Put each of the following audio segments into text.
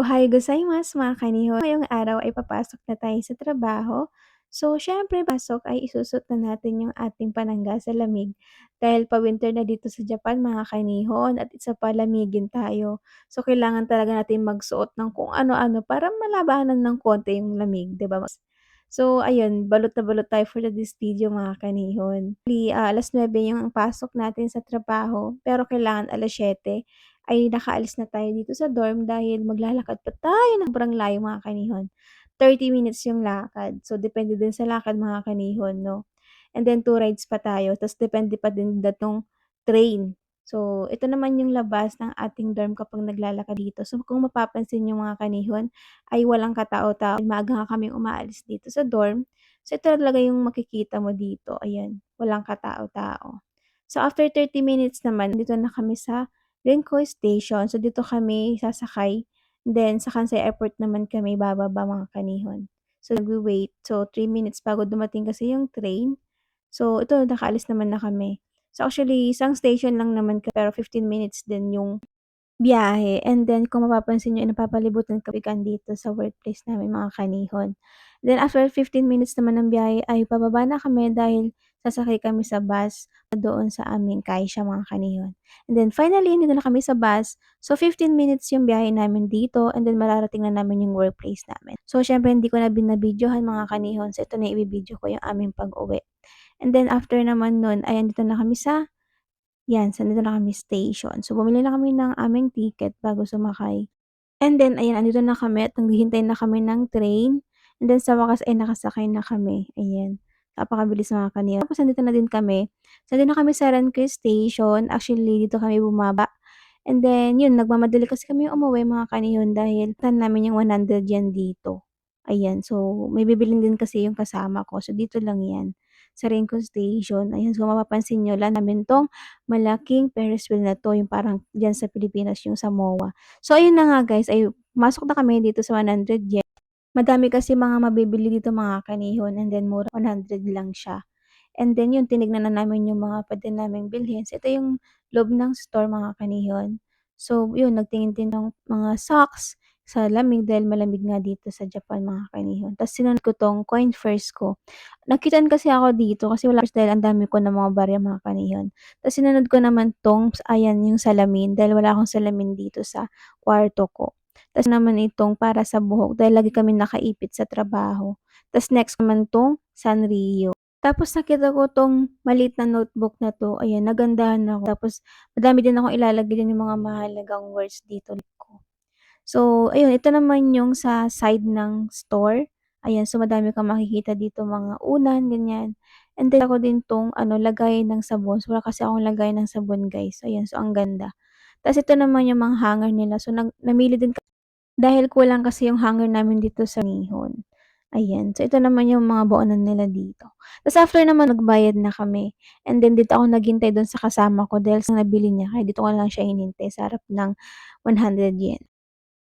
Ohayo gozaimasu mga kanihon. Ngayong araw ay papasok na tayo sa trabaho. So, syempre pasok ay isusot na natin yung ating panangga sa lamig dahil pa-winter na dito sa Japan mga kanihon at isa pa lamigin tayo. So, kailangan talaga natin magsuot ng kung ano-ano para malabanan ng konti yung lamig, 'di ba? So, ayun, balot na balot tayo for this video mga kanihon. 9:00 yung pasok natin sa trabaho pero kailangan 7:00 ay nakaalis na tayo dito sa dorm dahil maglalakad pa tayo ng sobrang layo mga kanihon. 30 minutes yung lakad. So, depende din sa lakad mga kanihon 'no. And then 2 rides pa tayo ta's depende pa din datong train. So, ito naman yung labas ng ating dorm kapag naglalakad dito. So, kung mapapansin niyo mga kanihon ay walang katao-tao. Maaga nga kaming umaalis dito sa dorm. So, ito talaga yung makikita mo dito, ayan, walang katao-tao. So, after 30 minutes naman, dito na kami sa Rinko Station. So, dito kami sasakay. Then, sa Kansai Airport naman kami bababa mga kanihon. So, nagwe-wait. So, 3 minutes bago dumating kasi yung train. So, ito nakaalis naman na kami. So, actually isang station lang naman pero 15 minutes din yung biyahe. And then kung mapapansin niyo ay napapalibutan kami dito sa workplace namin mga kanihon. Then after 15 minutes naman ng biyahe ay pababa na kami dahil sasakay kami sa bus doon sa aming Kaisha mga kanihon. And then finally nandito na kami sa bus. So 15 minutes yung biyahe namin dito and then mararating na namin yung workplace namin. So syempre hindi ko na binabidyohan mga kanihon. So ito na ibibidyo ko yung aming pag-uwi. And then after naman nun ay andito na kami sa nandito na kami station. So, bumili na kami ng aming ticket bago sumakay. And then ayan, andito na kami at naghihintay na kami ng train. And then sa wakas ay nakasakay na kami, ayan. Napakabilis mga kanina. Tapos nandito na din kami. So, nandito na kami sa Ranque Station. Actually, dito kami bumaba. And then yun, nagmamadali kasi kami umuwi mga kanihon dahil tan namin yung 100 yen dito. Ayan, so may bibilhin din kasi yung kasama ko. So, dito lang yan sa Ranque Station. Ayan, so mapapansin niyo lang namin 'tong malaking Ferris wheel na 'to, yung parang diyan sa Pilipinas yung sa MOA. So ayun na nga guys, ay pumasok na kami dito sa 100 yen. Madami kasi mga mabibili dito mga kanihon and then mura 100 lang siya. And then yun, tinignan na namin yung mga puwede naming bilhin. So ito yung loob ng store mga kanihon. So yun, nagtingin din ng mga socks sa lamig dahil malamig nga dito sa Japan mga kanihon. Tapos sinunod ko 'tong coin first ko. Nakitaan kasi ako dito kasi wala dahil ang dami ko ng mga barya mga kanihon. Tapos sinunod ko naman 'tong ayan yung salamin dahil wala akong salamin dito sa kwarto ko. Tas naman itong para sa buhok dahil lagi kaming nakaipit sa trabaho. Tas next naman 'tong Sanrio. Tapos nakita ko 'tong maliit na notebook na 'to, ayan nagandahan ako. Tapos madami din akong ilalagay diyan yung mga mahahalagang words dito ko. So ayun, ito naman yung sa side ng store. Ayan, so madami kang makikita dito mga unan, ganyan. And then ako din 'tong ano, lagay ng sabon. So wala kasi akong lagayan ng sabon guys, ayan, so ang ganda. Tas ito naman yung mga hanger nila. So namili din dahil kulang kasi yung hanger namin dito sa Nihon. Ayan, so ito naman yung mga baonan nila dito. Tas after naman nagbayad na kami and then dito ako naghintay dun sa kasama ko dahil sa nabili niya kaya dito ko lang siya hinintay sa harap ng 100 yen.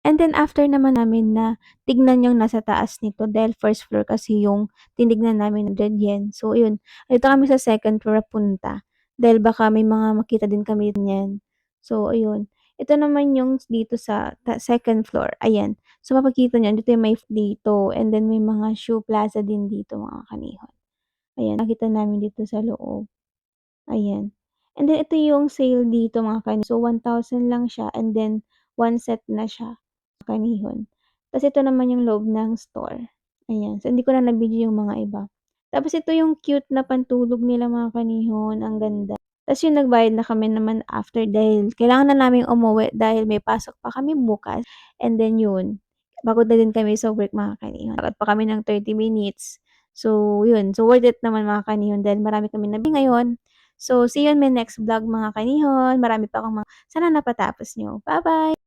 And then after naman namin na tignan yung nasa taas nito dahil first floor kasi yung tinignan namin 100 yen. So ayun, dito kami sa second floor punta dahil baka may mga makita din kami niyan. So ayun, ito naman yung dito sa second floor, ayan. So mapakita niyo dito yung may dito and then may mga shoe plaza din dito mga kanihon. Ayan, nakita namin dito sa loob, ayan. And then ito yung sale dito mga kanihon. So 1,000 lang siya and then one set na siya kanihon. Tas ito naman yung loob ng store, ayan. So hindi ko na na-video yung mga iba. Tapos ito yung cute na pantulog nila mga kanihon, ang ganda. Tas yung nagbayad na kami naman after dahil kailangan na naming umuwi dahil may pasok pa kami bukas and then yun, pagod na din kami sa work mga kanihon. Lakad pa kami ng 30 minutes. So yun, so worth it naman mga kanihon dahil marami kaming nabili ngayon. So see you on my next vlog mga kanihon. Marami pa akong mga sana napatapos niyo. Bye-bye.